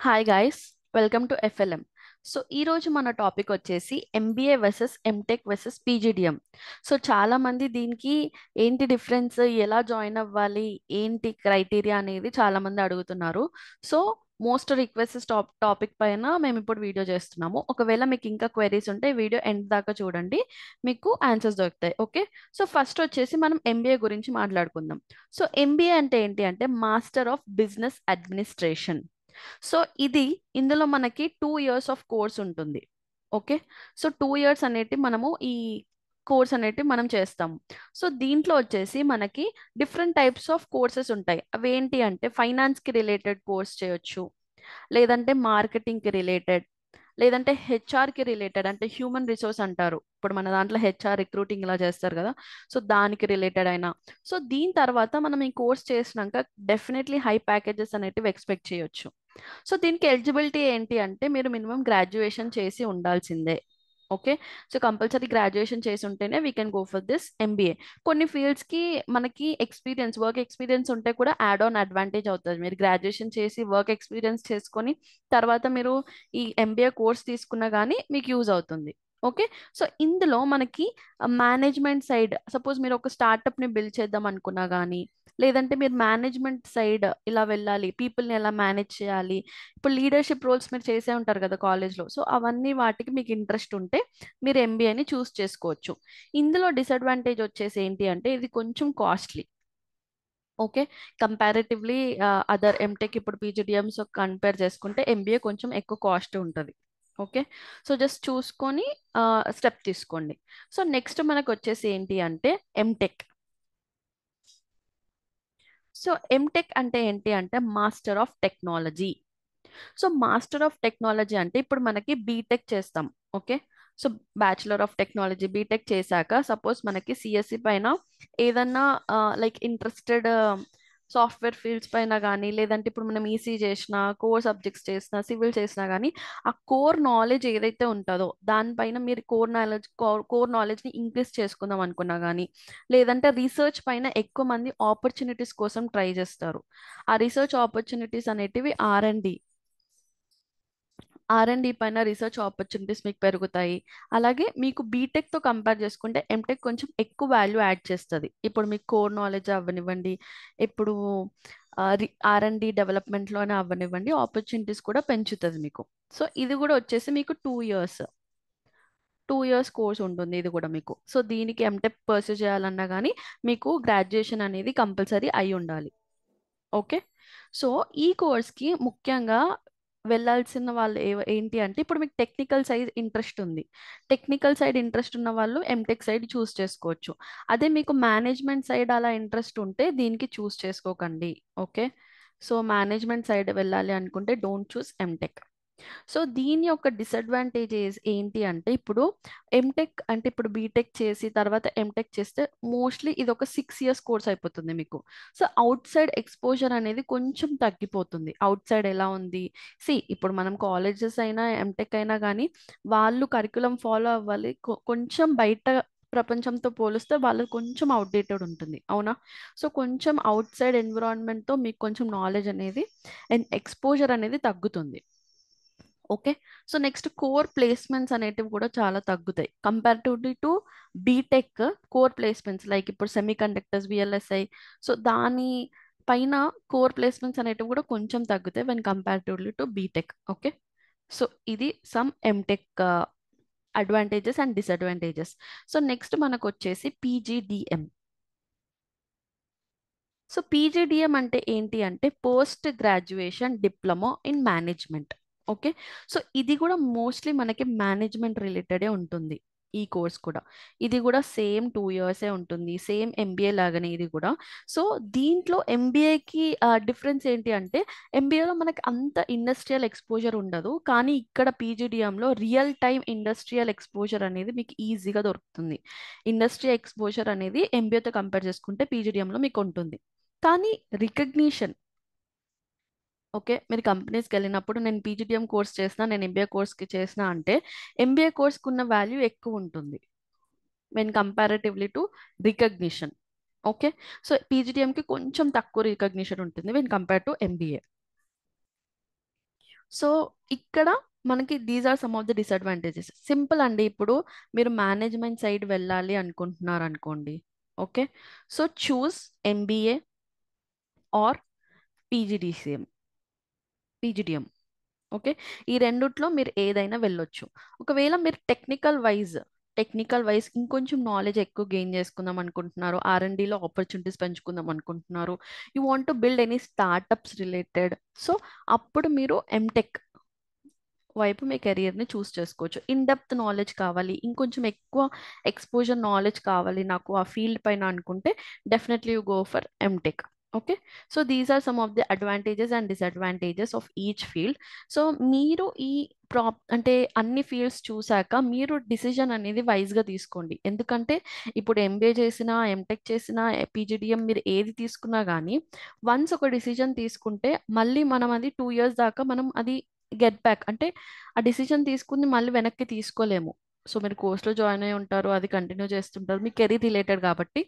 Hi guys, welcome to FLM. So ఈ రోజు మన టాపిక్ వచ్చేసి MBA versus MTech versus PGDM. So చాలా మంది దీనికి ఏంటి డిఫరెన్స్, ఎలా జాయిన్ అవ్వాలి, ఏంటి క్రైటీరియా అనేది చాలా మంది అడుగుతున్నారు. సో మోస్ట్ రిక్వెస్ట్ టాపిక్ పైన మేము ఇప్పుడు వీడియో చేస్తున్నాము. ఒకవేళ మీకు ఇంకా క్వైరీస్ ఉంటే వీడియో ఎండ్ దాకా చూడండి, మీకు ఆన్సర్స్ దొరుకుతాయి. ఓకే, సో ఫస్ట్ వచ్చేసి మనం ఎంబీఏ గురించి మాట్లాడుకుందాం. సో ఎంబీఏ అంటే ఏంటి అంటే master of business administration. So ఇందులో మనకి 2 years ఆఫ్ కోర్స్ ఉంటుంది. ఓకే, సో 2 years అనేటి మనము ఈ కోర్స్ అనేటి మనం చేస్తాము. సో దీంట్లో వచ్చేసి మనకి డిఫరెంట్ టైప్స్ ఆఫ్ కోర్సెస్ ఉంటాయి. అవి ఏంటి అంటే ఫైనాన్స్కి రిలేటెడ్ కోర్స్ చేయొచ్చు, లేదంటే మార్కెటింగ్కి రిలేటెడ్, లేదంటే హెచ్ఆర్కి రిలేటెడ్ అంటే హ్యూమన్ రిసోర్స్ అంటారు. ఇప్పుడు మన దాంట్లో హెచ్ఆర్ రిక్రూటింగ్ ఇలా చేస్తారు కదా, సో దానికి రిలేటెడ్ అయినా. సో దీని తర్వాత మనం ఈ కోర్స్ చేసినాక డెఫినెట్లీ హై ప్యాకేజెస్ అనేటివి ఎక్స్పెక్ట్ చేయొచ్చు. సో దీనికి ఎలిజిబిలిటీ ఏంటి అంటే మీరు మినిమం గ్రాడ్యుయేషన్ చేసి ఉండాల్సిందే. ఓకే, సో కంపల్సరీ గ్రాడ్యుయేషన్ చేసి ఉంటేనే we can go for this MBA. కొన్ని ఫీల్డ్స్కి మనకి వర్క్ ఎక్స్పీరియన్స్ ఉంటే కూడా యాడ్ ఆన్ అడ్వాంటేజ్ అవుతుంది. మీరు గ్రాడ్యుయేషన్ చేసి వర్క్ ఎక్స్పీరియన్స్ చేసుకొని తర్వాత మీరు ఈ ఎంబీఏ కోర్స్ తీసుకున్నా కానీ మీకు యూజ్ అవుతుంది. ఓకే, సో ఇందులో మనకి మేనేజ్మెంట్ సైడ్, సపోజ్ మీరు ఒక స్టార్టప్ని బిల్డ్ చేద్దాం అనుకున్నా కానీ, లేదంటే మీరు మేనేజ్మెంట్ సైడ్ ఇలా వెళ్ళాలి, పీపుల్ని ఎలా మేనేజ్ చేయాలి, ఇప్పుడు లీడర్షిప్ రోల్స్ మీరు చేసే ఉంటారు కదా కాలేజ్లో, సో అవన్నీ వాటికి మీకు ఇంట్రెస్ట్ ఉంటే మీరు ఎంబీఏని చూస్ చేసుకోవచ్చు. ఇందులో డిసడ్వాంటేజ్ వచ్చేసి ఏంటి అంటే ఇది కొంచెం costly. Okay, comparatively other MTech ఇప్పుడు పీజీడిఎంస్ కంపేర్ చేసుకుంటే ఎంబీఏ కొంచెం ఎక్కువ కాస్ట్ ఉంటుంది. ఓకే, సో జస్ట్ చూసుకొని స్టెప్ తీసుకోండి. సో నెక్స్ట్ మనకు వచ్చేసి ఏంటి అంటే ఎంటెక్. సో ఎంటెక్ అంటే ఏంటి అంటే master of technology. So master of technology అంటే ఇప్పుడు మనకి బీటెక్ చేస్తాం. Okay, so bachelor of technology BTech చేశాక సపోజ్ మనకి సిఎస్సి పైన ఏదన్నా లైక్ ఇంట్రెస్టెడ్ సాఫ్ట్వేర్ ఫీల్డ్స్ పైన కానీ, లేదంటే ఇప్పుడు మనం ఈసీ చేసిన, కోర్ సబ్జెక్ట్స్ చేసిన, సివిల్ చేసినా కానీ ఆ కోర్ నాలెడ్జ్ ఏదైతే ఉంటుందో దానిపైన మీరు కోర్ నాలెడ్జ్ని ఇంక్రీజ్ చేసుకుందాం అనుకున్నా కానీ, లేదంటే రీసెర్చ్ పైన ఎక్కువ మంది ఆపర్చునిటీస్ కోసం ట్రై చేస్తారు. ఆ రీసెర్చ్ ఆపర్చునిటీస్ అనేటివి ఆర్ అండ్ డి పైన రీసెర్చ్ ఆపర్చునిటీస్ మీకు పెరుగుతాయి. అలాగే మీకు బీటెక్తో కంపేర్ చేసుకుంటే ఎంటెక్ కొంచెం ఎక్కువ వాల్యూ యాడ్ చేస్తుంది. ఇప్పుడు మీకు కోర్ నాలెడ్జ్ అవ్వనివ్వండి, ఇప్పుడు ఆర్ అండ్ డి డెవలప్మెంట్లోనే అవ్వనివ్వండి, ఆపర్చునిటీస్ కూడా పెంచుతుంది మీకు. సో ఇది కూడా వచ్చేసి మీకు 2 years కోర్స్ ఉంటుంది ఇది కూడా మీకు. సో దీనికి ఎంటెక్ పర్సూ చేయాలన్నా కానీ మీకు గ్రాడ్యుయేషన్ అనేది కంపల్సరీ అయి ఉండాలి. ఓకే, సో ఈ కోర్స్కి ముఖ్యంగా వెళ్ళాల్సిన వాళ్ళు ఏంటి అంటే ఇప్పుడు మీకు టెక్నికల్ సైడ్ ఇంట్రెస్ట్ ఉన్న వాళ్ళు ఎంటెక్ సైడ్ చూస్ చేసుకోవచ్చు. అదే మీకు మేనేజ్మెంట్ సైడ్ అలా ఇంట్రెస్ట్ ఉంటే దీనికి చూస్ చేసుకోకండి. ఓకే, సో మేనేజ్మెంట్ సైడ్ వెళ్ళాలి అనుకుంటే డోంట్ చూస్ ఎంటెక్. సో దీని యొక్క డిసడ్వాంటేజెస్ ఏంటి అంటే ఇప్పుడు ఎంటెక్ అంటే ఇప్పుడు బీటెక్ చేసి తర్వాత ఎంటెక్ చేస్తే మోస్ట్లీ ఇది ఒక 6 years కోర్స్ అయిపోతుంది మీకు. సో అవుట్ సైడ్ ఎక్స్పోజర్ అనేది కొంచెం తగ్గిపోతుంది. అవుట్ సైడ్ ఎలా ఉంది, ఇప్పుడు మనం కాలేజెస్ అయినా ఎంటెక్ అయినా కానీ వాళ్ళు కరికులం ఫాలో అవ్వాలి. కొంచెం బయట ప్రపంచంతో పోలిస్తే వాళ్ళది కొంచెం అవుట్డేటెడ్ ఉంటుంది, అవునా? సో కొంచెం అవుట్ సైడ్ ఎన్విరాన్మెంట్తో మీకు కొంచెం నాలెడ్జ్ అనేది అండ్ ఎక్స్పోజర్ అనేది తగ్గుతుంది. Okay, so next core placements అనేటివి కూడా చాలా తగ్గుతాయి comparatively to BTech. Core placements like ఇప్పుడు సెమీ కండక్టర్స్, విఎల్ఎస్ఐ, సో దాని పైన కోర్ ప్లేస్మెంట్స్ అనేటివి కూడా కొంచెం తగ్గుతాయి when comparatively to BTech. Okay, so ఇది some MTech advantages and disadvantages. So next మనకు వచ్చేసి పీజీడిఎం. సో పీజీడిఎం అంటే ఏంటి అంటే post graduation diploma in management. Okay, so ఇది కూడా మోస్ట్లీ మనకి మేనేజ్మెంట్ రిలేటెడే ఉంటుంది. ఈ కోర్స్ కూడా, ఇది కూడా సేమ్ 2 yearsే ఉంటుంది, సేమ్ ఎంబీఏ లాగానే ఇది కూడా. సో దీంట్లో ఎంబీఏకి డిఫరెన్స్ ఏంటి అంటే ఎంబీఏలో మనకి అంత ఇండస్ట్రియల్ ఎక్స్పోజర్ ఉండదు, కానీ ఇక్కడ పీజీడిఎంలో రియల్ టైమ్ ఇండస్ట్రియల్ ఎక్స్పోజర్ అనేది మీకు ఈజీగా దొరుకుతుంది. ఇండస్ట్రీ ఎక్స్పోజర్ అనేది ఎంబీఏతో కంపేర్ చేసుకుంటే పీజీడిఎంలో మీకు ఉంటుంది. కానీ రికగ్నిషన్, ఓకే, మీరు కంపెనీస్కి వెళ్ళినప్పుడు నేను పీజీడిఎం కోర్స్ చేసిన, నేను ఎంబీఏ కోర్స్కి చేసిన అంటే ఎంబీఏ కోర్స్కి ఉన్న వాల్యూ ఎక్కువ ఉంటుంది when comparatively to recognition. Okay, so పీజీడిఎంకి కొంచెం తక్కువ రికగ్నిషన్ ఉంటుంది when compare to MBA. So ఇక్కడ మనకి these are some of the disadvantages. Simple అండి. ఇప్పుడు మీరు మేనేజ్మెంట్ సైడ్ వెళ్ళాలి అనుకుంటున్నారు అనుకోండి. Okay, so choose MBA or PGDCM PGDM. Okay, ఈ రెండిట్లో మీరు ఏదైనా వెళ్ళొచ్చు. ఒకవేళ మీరు టెక్నికల్ వైజ్ ఇంకొంచెం నాలెడ్జ్ ఎక్కువ గెయిన్ చేసుకుందాం అనుకుంటున్నారు, ఆర్ఎండిలో ఆపర్చునిటీస్ పెంచుకుందాం అనుకుంటున్నారు, you want to build any startups related, so అప్పుడు మీరు ఎంటెక్ వైపు మీ కెరియర్ని చూస్ చేసుకోవచ్చు. ఇన్ డెప్త్ నాలెడ్జ్ కావాలి, ఇంకొంచెం ఎక్కువ ఎక్స్పోజర్ నాలెడ్జ్ కావాలి నాకు ఆ ఫీల్డ్ పైన అనుకుంటే definitely you go for MTech. Okay, so these are some of the advantages and disadvantages of each field. So మీరు ఈ అంటే అన్ని ఫీల్డ్స్ చూసాక మీరు డిసిజన్ అనేది వైజ్గా తీసుకోండి. ఎందుకంటే ఇప్పుడు ఎంబీఏ చేసినా, ఎంటెక్ చేసినా, పీజీడిఎం మీరు ఏది తీసుకున్నా కానీ వన్స్ ఒక డిసిజన్ తీసుకుంటే మళ్ళీ మనం అది 2 years దాకా మనం అది గెట్ బ్యాక్ అంటే ఆ డిసిజన్ తీసుకుని మళ్ళీ వెనక్కి తీసుకోలేము. సో మీరు కోర్స్లో జాయిన్ అయి ఉంటారు, అది కంటిన్యూ చేస్తుంటారు, మీ కెరీర్ రిలేటెడ్ కాబట్టి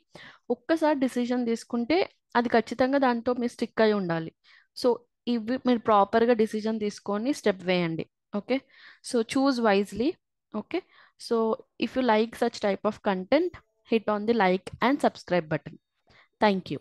ఒక్కసారి డిసిజన్ తీసుకుంటే అది ఖచ్చితంగా దాంతో మీరు స్టిక్ అయి ఉండాలి. సో ఇవి మీరు ప్రాపర్గా డిసిజన్ తీసుకొని స్టెప్ వేయండి. Okay, so choose wisely. Okay, so if you like such type of content, hit on the like and subscribe button. Thank you.